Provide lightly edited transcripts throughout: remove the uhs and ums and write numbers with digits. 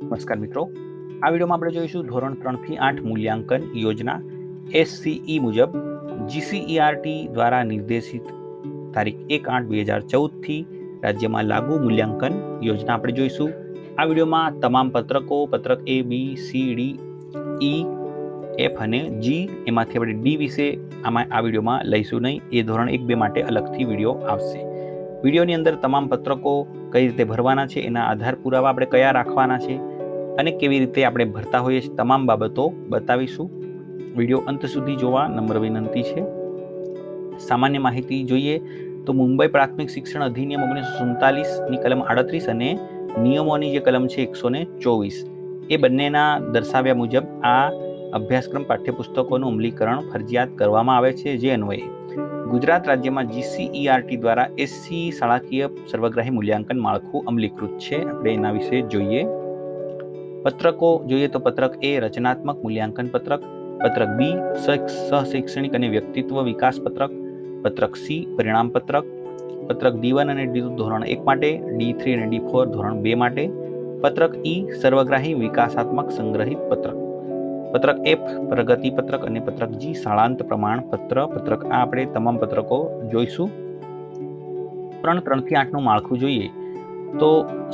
નમસ્કાર મિત્રો, આ વિડીયોમાં આપણે જોઈશું ધોરણ 3 થી 8 મૂલ્યાંકન યોજના SCE મુજબ GCERT દ્વારા નિર્દેશિત તારીખ 1/8/2014 થી રાજ્યમાં લાગુ મૂલ્યાંકન યોજના આપણે જોઈશું। આ વિડીયોમાં તમામ પત્રકો, પત્રક A, B, C, D, E, F અને G એમાંથી આપણે D વિશે આ વિડીયોમાં લઈશું નહીં, એ ધોરણ 1-2 માટે અલગથી વિડીયો આવશે। વિડીયોની અંદર તમામ પત્રકો કઈ રીતે ભરવાના છે, એના આધાર પુરાવા આપણે કયા રાખવાના છે અને કેવી રીતે આપણે ભરતા હોઈએ છીએ, તમામ બાબતો બતાવીશું। વિડીયો અંત સુધી જોવા નમ્ર વિનંતી છે। સામાન્ય માહિતી જોઈએ તો મુંબઈ પ્રાથમિક શિક્ષણ અધિનિયમ 1947ની કલમ 38 અને નિયમોની જે કલમ છે 124, એ બંનેના દર્શાવ્યા મુજબ આ અભ્યાસક્રમ પાઠ્યપુસ્તકોનું અમલીકરણ ફરજિયાત કરવામાં આવે છે। જે અન્વયે ગુજરાત રાજ્યમાં GCERT દ્વારા SCE શાળાકીય સર્વગ્રાહી મૂલ્યાંકન માળખું અમલીકૃત છે। આપણે એના વિશે જોઈએ। પત્રકો જોઈએ તો પત્રક A રચનાત્મક મૂલ્યાંકન પત્રક, પત્રક B સહશૈક્ષણિક અને વ્યક્તિત્વ વિકાસ પત્રક, પત્રક C પરિણામ પત્રક, પત્રક D1 અને D2 ધોરણ 1 માટે, D3 અને D4 ધોરણ 2 માટે, પત્રક E સર્વગ્રાહી વિકાસાત્મક સંગ્રહિત પત્રક, પત્રક F પ્રગતિ પત્રક અને પત્રક G શાળાંત પ્રમાણપત્ર પત્રક। આ આપણે તમામ પત્રકો જોઈશું। ધોરણ 3 થી 8નું માળખું જોઈએ તો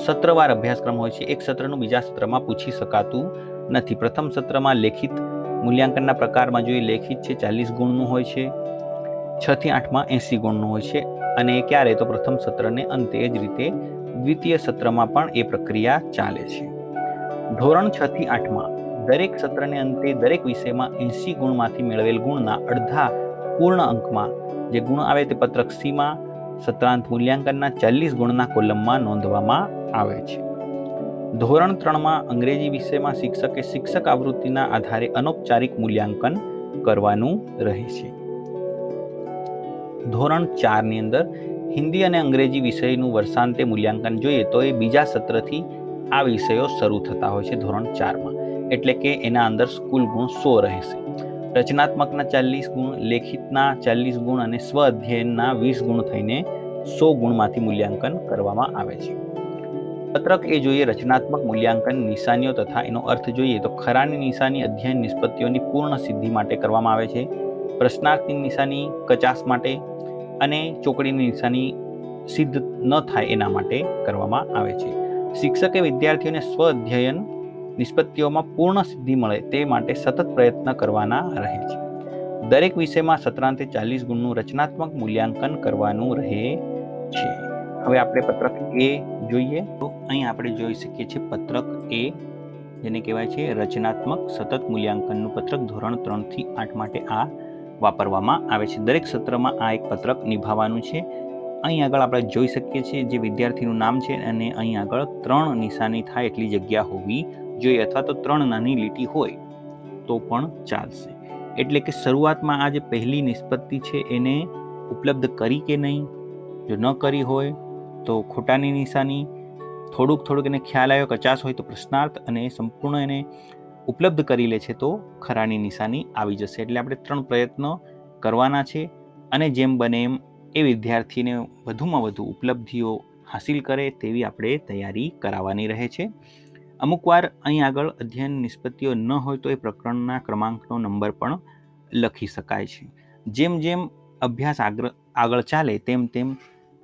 સત્રવાર અભ્યાસક્રમ હોય છે। એક સત્રનું બીજા સત્રમાં પૂછી શકાતું નથી। પ્રથમ સત્રમાં લેખિત મૂલ્યાંકનના પ્રકારમાં જોઈએ, લેખિત છે 40 ગુણનું હોય છે, 6 થી 8માં 80 ગુણનું હોય છે અને ક્યારે તો પ્રથમ સત્રને અંતે, જ રીતે દ્વિતીય સત્રમાં પણ એ પ્રક્રિયા ચાલે છે। ધોરણ 6 થી 8માં દરેક સત્રને અંતે દરેક વિષયમાં 80 ગુણમાંથી મેળવેલ ગુણના અડધા પૂર્ણ અંકમાં જે ગુણ આવે તે પત્રક Cમાં સત્રાંત મૂલ્યાંકનના 40 ગુણના કોલમમાં નોંધવામાં આવે છે। ધોરણ 3માં અંગ્રેજી વિષયમાં શિક્ષકે શિક્ષક આવૃત્તિના આધારે અનૌપચારિક મૂલ્યાંકન કરવાનું રહે છે। ધોરણ 4ની અંદર હિન્દી અને અંગ્રેજી વિષયનું વર્ષાંતે મૂલ્યાંકન જોઈએ તો એ બીજા સત્રથી આ વિષયો શરૂ થતા હોય છે ધોરણ 4માં, એટલે કે એના અંદર કુલ ગુણ 100 રહેશે। રચનાત્મકના 40 ગુણ, લેખિતના 40 ગુણ અને સ્વ અધ્યયનના 20 ગુણ થઈને 100 ગુણમાંથી મૂલ્યાંકન કરવામાં આવે છે। પત્રક એ જોઈએ રચનાત્મક મૂલ્યાંકન નિશાનીઓ તથા એનો અર્થ જોઈએ તો ખરાની નિશાની અધ્યયન નિષ્પત્તિઓની પૂર્ણ સિદ્ધિ માટે કરવામાં આવે છે, પ્રશ્નાર્થની નિશાની કચાસ માટે અને ચોકડીની નિશાની સિદ્ધ ન થાય એના માટે કરવામાં આવે છે। શિક્ષકે વિદ્યાર્થીઓને સ્વ અધ્યયન નિષ્પત્તિઓમાં પૂર્ણ સિદ્ધિ મળે તે માટે સતત પ્રયત્ન કરવાના રહે છે। દરેક વિષયમાં સત્રાંતે 40 ગુણનું રચનાત્મક મૂલ્યાંકન કરવાનું રહે છે। હવે આપણે પત્રક A જોઈએ તો અહીં આપણે જોઈ શકીએ છીએ પત્રક A, જેને કહેવાય છે રચનાત્મક સતત મૂલ્યાંકનનું પત્રક। ધોરણ 3 થી 8 માટે આ વાપરવામાં આવે છે। દરેક સત્રમાં આ એક પત્રક નિભાવવાનું છે। અહીં આગળ આપણે જોઈ શકીએ છીએ જે વિદ્યાર્થીનું નામ છે અને અહીં આગળ 3 નિશાની થાય એટલી જગ્યા હોવી જોઈએ, અથવા તો 3 નાની લીટી હોય તો પણ ચાલશે। એટલે કે શરૂઆતમાં આ જે પહેલી નિષ્પત્તિ છે એને ઉપલબ્ધ કરી કે નહીં, જો ન કરી હોય તો ખોટાની નિશાની, થોડુંક એને ખ્યાલ આવ્યો કચાશ હોય તો પ્રશ્નાર્થ, અને સંપૂર્ણ એને ઉપલબ્ધ કરી લે છે તો ખરાની નિશાની આવી જશે। એટલે આપણે 3 પ્રયત્નો કરવાના છે અને જેમ બને એમ એ વિદ્યાર્થીને વધુમાં વધુ ઉપલબ્ધિઓ હાસિલ કરે તેવી આપણે તૈયારી કરાવવાની રહે છે। અમુક વાર અહીં આગળ અધ્યયન નિષ્પત્તિઓ ન હોય તો એ પ્રકરણના ક્રમાંકનો નંબર પણ લખી શકાય છે। જેમ જેમ અભ્યાસ આગળ ચાલે તેમ તેમ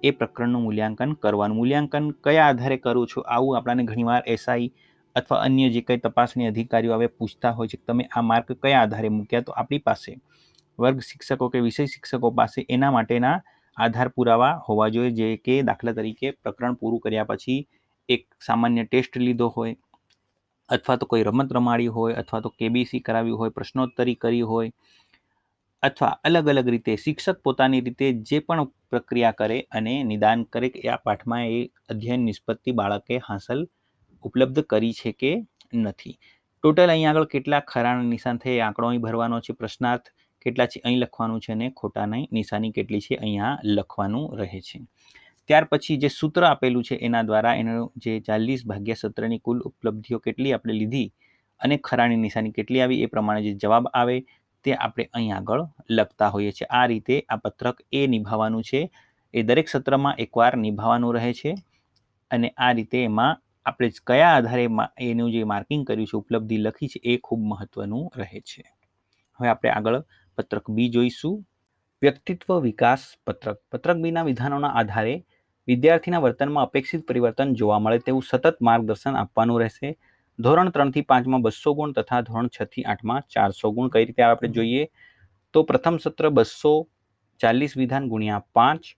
એ પ્રકરણનું મૂલ્યાંકન કરવાનું। મૂલ્યાંકન કયા આધારે કરું છું, આવું આપણને ઘણીવાર SI અથવા અન્ય જે કંઈ તપાસણી અધિકારીઓ આવે પૂછતા હોય છે કે તમે આ માર્ક કયા આધારે મૂક્યા, તો આપણી પાસે વર્ગ શિક્ષકો કે વિષય શિક્ષકો પાસે એના માટેના આધાર પુરાવા હોવા જોઈએ, જે કે દાખલા તરીકે પ્રકરણ પૂરું કર્યા પછી એક સામાન્ય ટેસ્ટ લીધો હોય, અથવા તો કોઈ રમત રમાડી હોય, અથવા તો KBC કરાવ્યું હોય, પ્રશ્નોત્તરી કરી હોય, અથવા અલગ અલગ રીતે શિક્ષક પોતાની રીતે જે પણ પ્રક્રિયા કરે અને નિદાન કરે કે આ પાઠમાં એ અધ્યયન નિષ્પત્તિ બાળકે હાંસલ ઉપલબ્ધ કરી છે કે નથી। ટોટલ અહીં આગળ કેટલા ખરાના નિશાન થાય એ આંકડો અહીં ભરવાનો છે, પ્રશ્નાર્થ કેટલા છે અહીં લખવાનું છે અને ખોટાની નિશાની કેટલી છે અહીંયા લખવાનું રહે છે। ત્યાર પછી જે સૂત્ર આપેલું છે એના દ્વારા એનો જે 40 / સત્રની કુલ ઉપલબ્ધિઓ કેટલી આપણે લીધી અને ખરાની નિશાની કેટલી આવી એ પ્રમાણે જે જવાબ આવે તે આપણે અહીં આગળ લખતા હોઈએ છીએ। આ રીતે આ પત્રક એ નિભાવવાનું છે, એ દરેક સત્રમાં એકવાર નિભાવવાનું રહે છે અને આ રીતે એમાં આપણે કયા આધારે એનું જે માર્કિંગ કર્યું છે, ઉપલબ્ધિ લખી છે, એ ખૂબ મહત્વનું રહે છે. હવે આપણે આગળ પત્રક બી જોઈશું. વ્યક્તિત્વ વિકાસ પત્રક. પત્રક બીના વિધાનોના આધારે વિદ્યાર્થીના વર્તનમાં અપેક્ષિત પરિવર્તન જોવા મળે તેવું સતત માર્ગદર્શન આપવાનું રહેશે. ધોરણ 3 થી 5માં 200 ગુણ તથા ધોરણ 6 થી 8માં 400 ગુણ. કઈ રીતે આપણે જોઈએ તો પ્રથમ સત્ર 240 વિધાન ગુણ્યા 5,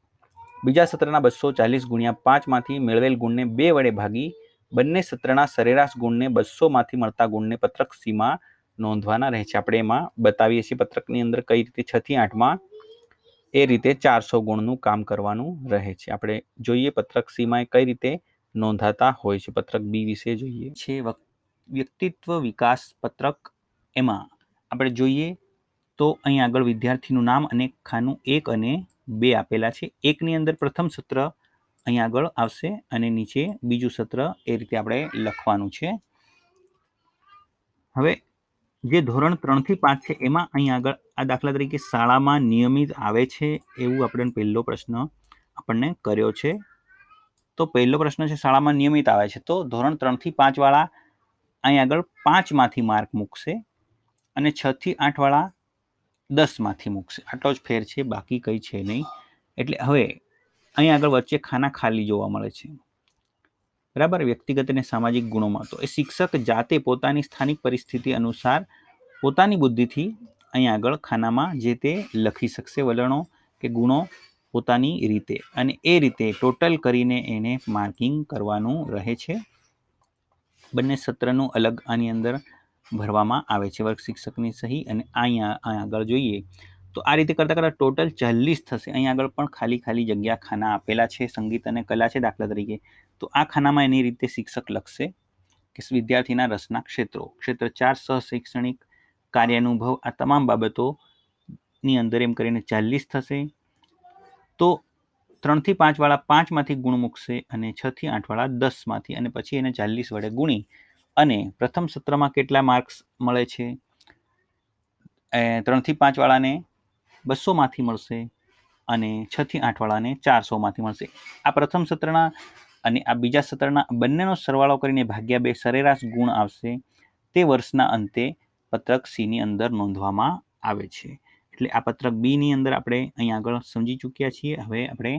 બીજા સત્રના 240 ગુણ્યા 5 માંથી મેળવેલ ગુણને 2 વડે ભાગી બંને સત્રના સરેરાશ ગુણને 200 માંથી મળતા ગુણને પત્રક સીમાં નોંધવાના રહે છે. આપણે એમાં બતાવીએ છીએ પત્રકની અંદર કઈ રીતે 6 થી 8માં એ રીતે 400 ગુણનું કામ કરવાનું રહે છે. આપણે જોઈએ પત્રક સીમાં કઈ રીતે નોંધાતા હોય છે. પત્રક બી વિશે જોઈએ છે. વ્યક્તિત્વ વિકાસ પત્રક એમાં આપણે જોઈએ તો અહીં આગળ વિદ્યાર્થીનું નામ અને ખાનું 1 અને 2 આપેલા છે. 1ની અંદર પ્રથમ સત્ર અહીં આગળ આવશે અને નીચે બીજું સત્ર એ રીતે આપણે લખવાનું છે. હવે જે ધોરણ 3 થી 5 છે એમાં અહીં આગળ આ દાખલા તરીકે શાળામાં નિયમિત આવે છે એવું આપણે પહેલો પ્રશ્ન આપણને કર્યો છે. તો પહેલો પ્રશ્ન છે શાળામાં નિયમિત આવે છે, તો ધોરણ 3 થી 5 વાળા અહીં આગળ 5 માંથી માર્ક મૂકશે અને 6 થી 8 વાળા 10 માંથી મૂકશે. આટલો જ ફેર છે, બાકી કઈ છે નહીં. એટલે હવે અહીં આગળ વચ્ચે ખાના ખાલી જોવા મળે છે. બરાબર. વ્યક્તિગત અને સામાજિક ગુણોમાં તો એ શિક્ષક જાતે પોતાની સ્થાનિક પરિસ્થિતિ અનુસાર પોતાની બુદ્ધિથી અહીં આગળ ખાનામાં જે તે લખી શકશે વલણો કે ગુણો પોતાની રીતે, અને એ રીતે ટોટલ કરીને એને માર્કિંગ કરવાનું રહે છે. બંને સત્રનું અલગ આની અંદર ભરવામાં આવે છે, વર્ગ શિક્ષકની સહી અને અહીંયા આગળ જોઈએ તો આ રીતે કરતાં કરતાં ટોટલ 40 થશે. અહીં આગળ પણ ખાલી જગ્યા ખાના આપેલા છે. સંગીત અને કલા છે દાખલા તરીકે, તો આ ખાનામાં એની રીતે શિક્ષક લખશે કે વિદ્યાર્થીના રસના ક્ષેત્રો, ક્ષેત્ર 4 શૈક્ષણિક કાર્યાનુભવ, આ તમામ બાબતોની અંદર એમ કરીને 40 થશે. તો 3 થી 5 વાળા 5 માંથી ગુણ મૂકશે અને 6 થી 8 વાળા 10 માંથી, અને પછી એને 40 વડે ગુણી અને પ્રથમ સત્રમાં કેટલા માર્ક્સ મળે છે, 3 થી 5 વાળાને 200 માંથી મળશે અને 6 થી 8 વાળાને 400 માંથી મળશે. આ પ્રથમ સત્રના અને આ બીજા સત્રના બંનેનો સરવાળો કરીને ભાગ્યા 2 સરેરાશ ગુણ આવશે. તે વર્ષના અંતે પત્રક સી ની અંદર નોંધવામાં આવે છે. એટલે આ પત્રક બી ની અંદર આપણે અહીં આગળ સમજી ચૂક્યા છીએ. હવે આપણે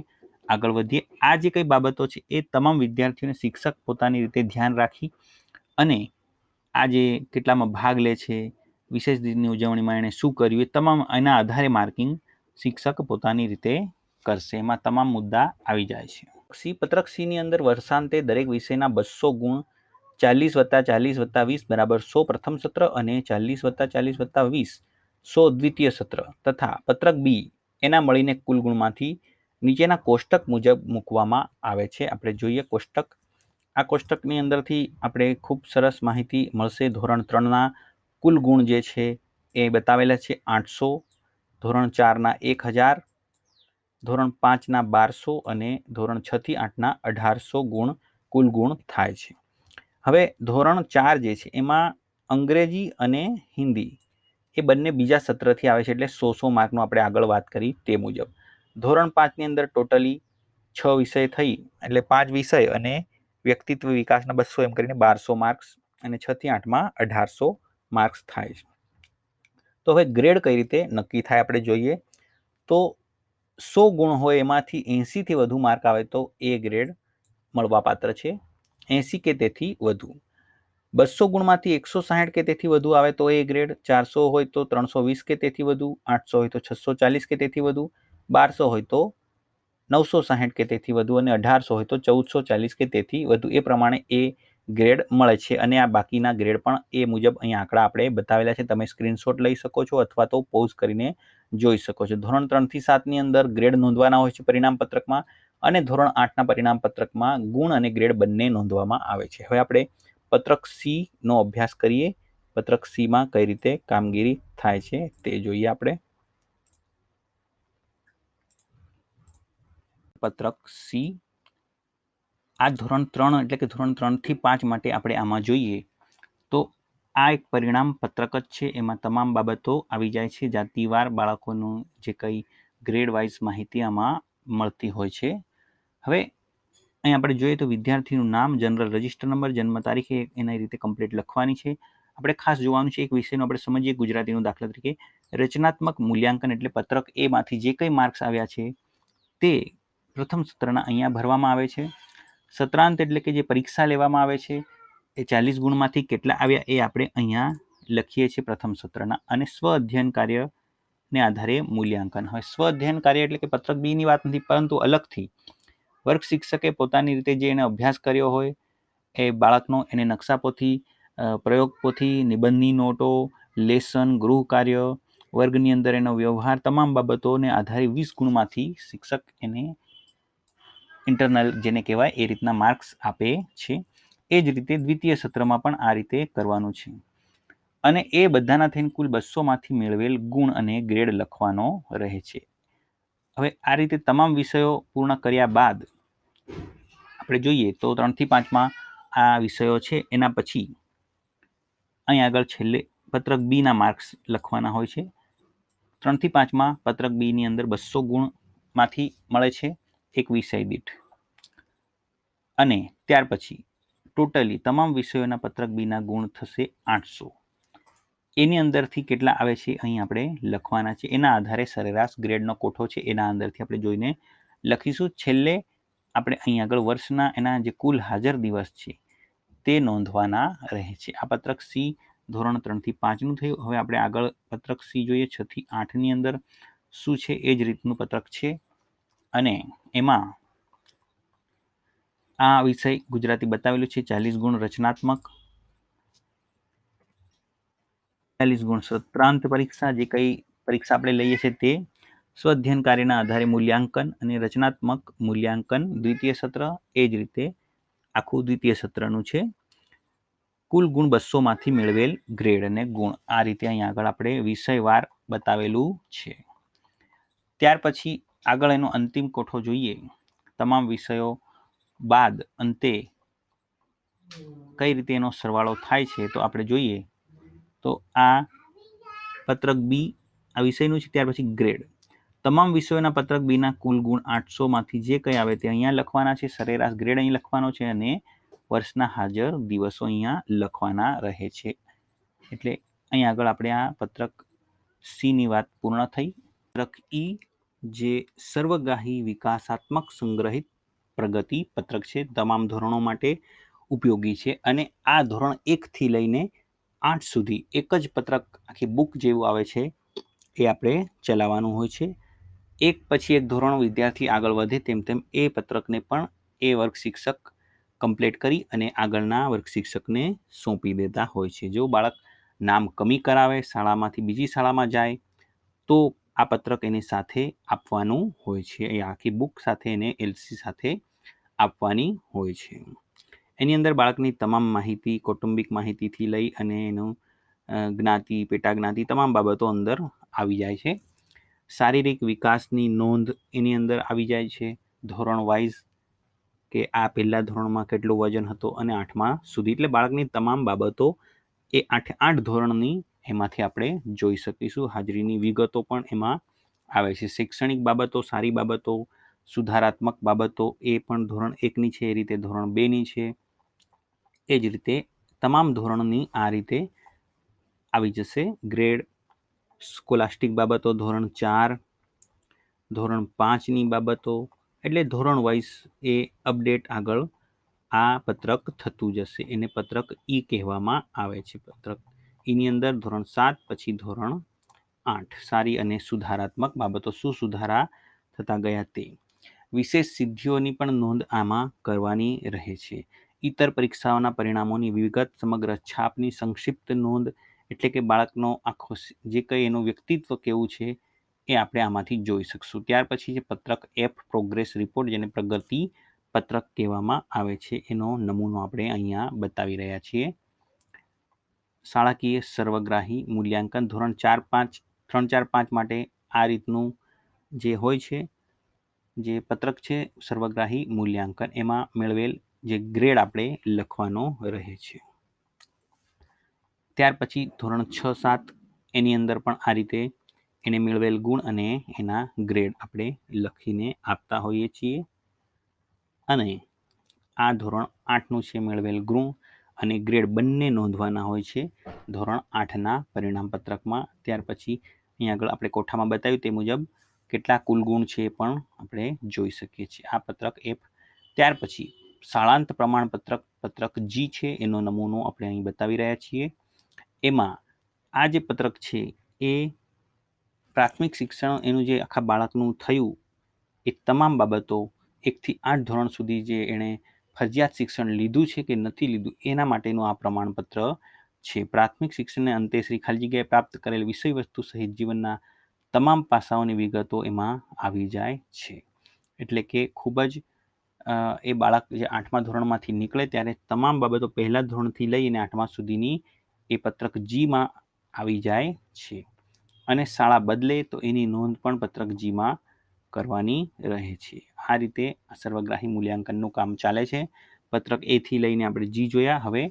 આગળ વધીએ. આ જે કઈ બાબતો છે એ તમામ વિદ્યાર્થીઓને શિક્ષક પોતાની રીતે ધ્યાન રાખી અને આ જે કેટલામાં ભાગ લે છે, વિશેષ દિનની ઉજવણીમાં એણે શું કર્યું, એ તમામ એના આધારે માર્કિંગ શિક્ષક પોતાની રીતે કરશે. એમાં તમામ મુદ્દા આવી જાય છે. પત્રક સી ની અંદર વર્ષાંતે દરેક વિષયના 200 ગુણ 40 + 40 + 20 બરાબર 100 પ્રથમ સત્ર અને 40 + 40 + 20 100 દ્વિતીય સત્ર તથા પત્રક બી એના મળીને કુલ ગુણમાંથી નીચેના કોષ્ટક મુજબ મૂકવામાં આવે છે. આપણે જોઈએ કોષ્ટક. આ કોષ્ટકની અંદરથી આપણે ખૂબ સરસ માહિતી મળશે. ધોરણ 3ના કુલ ગુણ જે છે એ બતાવેલા છે 800, ધોરણ 4ના 1000, ધોરણ 5ના 1200 અને ધોરણ 6 થી 8ના 1800 ગુણ કુલ ગુણ થાય છે. હવે ધોરણ 4 જે છે એમાં અંગ્રેજી અને હિન્દી એ બંને બીજા સત્રથી આવે છે, એટલે 100 માર્કનો આપણે આગળ વાત કરી તે મુજબ. ધોરણ 5ની અંદર ટોટલી 6 વિષય થઈ એટલે 5 વિષય અને વ્યક્તિત્વ વિકાસના 200 એમ કરીને 1200 માર્ક્સ અને 6 થી 8માં 1800 માર્ક્સ થાય છે. તો હવે ગ્રેડ કઈ રીતે નક્કી થાય આપણે જોઈએ તો 100 ગુણ હોય એમાંથી 80 થી વધુ માર્ક આવે તો એ ગ્રેડ મળવાપાત્ર છે, 80 કે તેથી વધુ. 200 ગુણમાંથી 160 કે તેથી વધુ આવે તો એ ગ્રેડ, 400 હોય તો 320 કે તેથી વધુ, 800 હોય તો 640 કે તેથી વધુ, 1200 હોય તો 960 કે તેથી વધુ અને 1800 હોય તો 1440 કે તેથી વધુ. એ પ્રમાણે એ ગ્રેડ મળે છે અને આ બાકીના ગ્રેડ પણ એ મુજબ અહીં આંકડા આપણે બતાવેલા છે. તમે સ્ક્રીનશોટ લઈ શકો છો અથવા તો પોઝ કરીને જોઈ શકો છો. ધોરણ 3 થી 7ની અંદર ગ્રેડ નોંધવાના હોય છે પરિણામ પત્રકમાં, અને ધોરણ 8ના પરિણામ પત્રકમાં ગુણ અને ગ્રેડ બંને નોંધવામાં આવે છે. હવે આપણે પત્રક સી નો અભ્યાસ કરીએ. પત્રક સી માં કઈ રીતે કામગીરી થાય છે તે જોઈએ આપણે. પત્રક સી આ ધોરણ 3 એટલે કે ધોરણ 3 થી 5 માટે આપણે આમાં જોઈએ તો આ એક પરિણામ પત્રક જ છે. એમાં તમામ બાબતો આવી જાય છે. જાતિવાર બાળકોનું જે કંઈ ગ્રેડ વાઇઝ માહિતી આમાં મળતી હોય છે. હવે અહીં આપણે જોઈએ તો વિદ્યાર્થીનું નામ, જનરલ રજિસ્ટર નંબર, જન્મ તારીખ એના રીતે કમ્પ્લીટ લખવાની છે. આપણે ખાસ જોવાનું છે એક વિષયનો આપણે સમજીએ ગુજરાતીનું. દાખલા તરીકે રચનાત્મક મૂલ્યાંકન એટલે પત્રક એ માંથી જે કંઈ માર્ક્સ આવ્યા છે તે પ્રથમ સત્રના અહીંયા ભરવામાં આવે છે. સત્રાંત એટલે કે જે પરીક્ષા લેવામાં આવે છે એ 40 ગુણમાંથી કેટલા આવ્યા એ આપણે અહીંયા લખીએ છીએ પ્રથમ સત્રના. અને સ્વ અધ્યયન કાર્યને આધારે મૂલ્યાંકન. હવે સ્વ અધ્યયન કાર્ય એટલે કે પત્રક બી ની વાત નથી, પરંતુ અલગથી વર્ગ શિક્ષકે પોતાની રીતે જે એને અભ્યાસ કર્યો હોય એ બાળકનો, એને નકશાપોથી, પ્રયોગપોથી, નિબંધની નોટો, લેસન, ગૃહ કાર્ય, વર્ગની અંદર એનો વ્યવહાર, તમામ બાબતોને આધારે 20 ગુણમાંથી શિક્ષક એને ઇન્ટરનલ જેને કહેવાય એ રીતના માર્ક્સ આપે છે. એ જ રીતે દ્વિતીય સત્રમાં પણ આ રીતે કરવાનું છે. અને એ બધાના થઈને કુલ 200માંથી મેળવેલ ગુણ અને ગ્રેડ લખવાનો રહે છે. હવે આ રીતે તમામ વિષયો પૂર્ણ કર્યા બાદ આપણે જોઈએ તો 3 થી 5માં આ વિષયો છે. એના પછી અહીં આગળ છેલ્લે પત્રક બી ના માર્ક્સ લખવાના હોય છે. 3 થી 5માં પત્રક બી ની અંદર 200 ગુણમાંથી મળે છે એક વિષય દીઠ. અને ત્યાર પછી ટોટલી તમામ વિષયોના પત્રક બીના ગુણ થશે 800. એની અંદરથી કેટલા આવે છે અહીં આપણે લખવાના છે. એના આધારે સરેરાશ ગ્રેડનો કોઠો છે એના અંદરથી આપણે જોઈને લખીશું. છેલ્લે આપણે અહીં આગળ વર્ષના એના જે કુલ હાજર દિવસ છે તે નોંધવાના રહે છે. આ પત્રક સી ધોરણ 3 થી 5નું થયું. હવે આપણે આગળ પત્રક સી જોઈએ 6 થી 8ની અંદર શું છે એ જ રીતનું પત્રક છે. અને એમાં આ વિષય ગુજરાતી બતાવેલું છે. 40 ગુણ રચનાત્મક, 40 ગુણ સત્રાંત પરીક્ષા, જે કઈ પરીક્ષા આપણે લઈએ છીએ તે, સ્વઅધ્યયન કાર્યના આધારે મૂલ્યાંકન અને રચનાત્મક મૂલ્યાંકન દ્વિતીય સત્ર. એ જ રીતે આખું દ્વિતીય સત્રનું છે. કુલ ગુણ 200માંથી મેળવેલ ગ્રેડ અને ગુણ આ રીતે અહીં આગળ આપણે વિષયવાર બતાવેલું છે. ત્યાર પછી આગળ એનો અંતિમ કોઠો જોઈએ. તમામ વિષયો બાદ અંતે કઈ રીતે એનો સરવાળો થાય છે તો આપણે જોઈએ તો આ પત્રક બી આ વિષયનું છે. ત્યાર પછી ગ્રેડ. તમામ વિષયોના પત્રક બીના કુલ ગુણ 800માંથી જે કંઈ આવે તે અહીંયા લખવાના છે. સરેરાશ ગ્રેડ અહીં લખવાનો છે અને વર્ષના હાજર દિવસો અહીંયા લખવાના રહે છે. એટલે અહીં આગળ આપણે આ પત્રક સી ની વાત પૂર્ણ થઈ. પત્રક ઈ જે સર્વગ્રાહી વિકાસાત્મક સંગ્રહિત પ્રગતિ પત્રક છે, તમામ ધોરણો માટે ઉપયોગી છે. અને આ ધોરણ 1 થી લઈને 8 સુધી એક જ પત્રક આખી બુક જેવું આવે છે એ આપણે ચલાવવાનું હોય છે. એક પછી એક ધોરણ વિદ્યાર્થી આગળ વધે તેમ તેમ એ પત્રકને પણ એ વર્ગ શિક્ષક કમ્પ્લીટ કરી અને આગળના વર્ગ શિક્ષકને સોંપી દેતા હોય છે. જો બાળક નામ કમી કરાવે, શાળામાંથી બીજી શાળામાં જાય તો આ પત્રક એની સાથે આપવાનું હોય છે. એ આખી બુક સાથે એને એલસી સાથે આપવાની હોય છે. એની અંદર બાળકની તમામ માહિતી, કૌટુંબિક માહિતીથી લઈ અને એનું જ્ઞાતિ, પેટા જ્ઞાતિ તમામ બાબતો અંદર આવી જાય છે. શારીરિક વિકાસની નોંધ એની અંદર આવી જાય છે ધોરણ વાઇઝ, કે આ પહેલા ધોરણમાં કેટલું વજન હતું અને 8મા સુધી. એટલે બાળકની તમામ બાબતો એ 8 ધોરણની એમાંથી આપણે જોઈ શકીશું. હાજરીની વિગતો પણ એમાં આવે છે. શૈક્ષણિક બાબતો, સારી બાબતો, સુધારાત્મક બાબતો એ પણ ધોરણ 1ની છે, એ રીતે ધોરણ 2ની છે. એ જ રીતે તમામ ધોરણની આ રીતે આવી જશે ગ્રેડ. સ્કોલાસ્ટિક બાબતો ધોરણ 4, ધોરણ 5ની બાબતો, એટલે ધોરણ વાઇઝ એ અપડેટ આગળ આ પત્રક થતું જશે. એને પત્રક ઈ કહેવામાં આવે છે. પત્રક ઈની અંદર ધોરણ 7 પછી ધોરણ 8 સારી અને સુધારાત્મક બાબતો, શું સુધારા થતા ગયા તે. વિશેષ સિદ્ધિઓની પણ નોંધ આમાં કરવાની રહે છે. ઇતર પરીક્ષાઓના પરિણામોની વિગત, સમગ્ર છાપની સંક્ષિપ્ત નોંધ, એટલે કે બાળકનો આખો જે કંઈ એનું વ્યક્તિત્વ કેવું છે એ આપણે આમાંથી જોઈ શકશું. ત્યાર પછી છે પત્રક એફ, પ્રોગ્રેસ રિપોર્ટ, જેને પ્રગતિ પત્રક કહેવામાં આવે છે. એનો નમૂનો આપણે અહીંયા બતાવી રહ્યા છીએ. શાળાકીય સર્વગ્રાહી મૂલ્યાંકન ધોરણ 3, 4, 5 માટે આ રીતનું જે હોય છે, જે પત્રક છે સર્વગ્રાહી મૂલ્યાંકન, એમાં મેળવેલ જે ગ્રેડ આપણે લખવાનો રહે છે. ત્યાર પછી ધોરણ 6, 7 એની અંદર પણ આ રીતે એને મેળવેલ ગુણ અને એના ગ્રેડ આપણે લખીને આપતા હોઈએ છીએ. અને આ ધોરણ 8નું છે મેળવેલ ગુણ અને ગ્રેડ બંને નોંધવાના હોય છે ધોરણ 8ના પરિણામપત્રકમાં. ત્યાર પછી અહીંયા આગળ આપણે કોઠામાં બતાવ્યું તે મુજબ કેટલા કુલ ગુણ છે એ પણ આપણે જોઈ શકીએ છીએ. આ પત્રક F. ત્યાર પછી શાળાંત પ્રમાણપત્રક પત્રક G છે એનો નમૂનો આપણે અહીં બતાવી રહ્યા છીએ. એમાં આ જે પત્રક છે એ પ્રાથમિક શિક્ષણ એનું જે આખા બાળકનું થયું એ તમામ બાબતો 1 થી 8 ધોરણ સુધી જે એણે ફરજિયાત શિક્ષણ લીધું છે કે નથી લીધું એના માટેનું આ પ્રમાણપત્ર છે. પ્રાથમિક શિક્ષણને અંતે શ્રી ખાલી જગ્યાએ પ્રાપ્ત કરેલ વિષય વસ્તુ સહિત જીવનના તમામ પાસાઓની વિગતો એમાં આવી જાય છે. એટલે કે ખૂબ જ એ બાળક જે 8મા ધોરણમાંથી નીકળે ત્યારે તમામ બાબતો પહેલા ધોરણથી લઈને 8મા સુધીની એ પત્રક Gમાં આવી જાય છે. અને શાળા બદલે તો એની નોંધ પણ પત્રક Gમાં કરવાની રહે છે. આ રીતે સર્વગ્રાહી મૂલ્યાંકનનું કામ ચાલે છે. પત્રક A થી લઈને આપણે G જોયા. હવે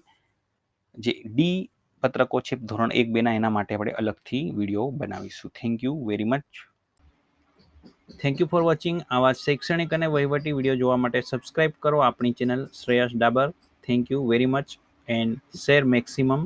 જે ડી પત્રકો છે ધોરણ 1, 2ના એના માટે આપણે અલગથી વિડીયો બનાવીશું. Thank you very much. Thank you for watching. આવા શૈક્ષણિક અને વહીવટી વિડીયો જોવા માટે સબસ્ક્રાઇબ કરો આપણી channel Shreyas Dabur. Thank you very much and share maximum.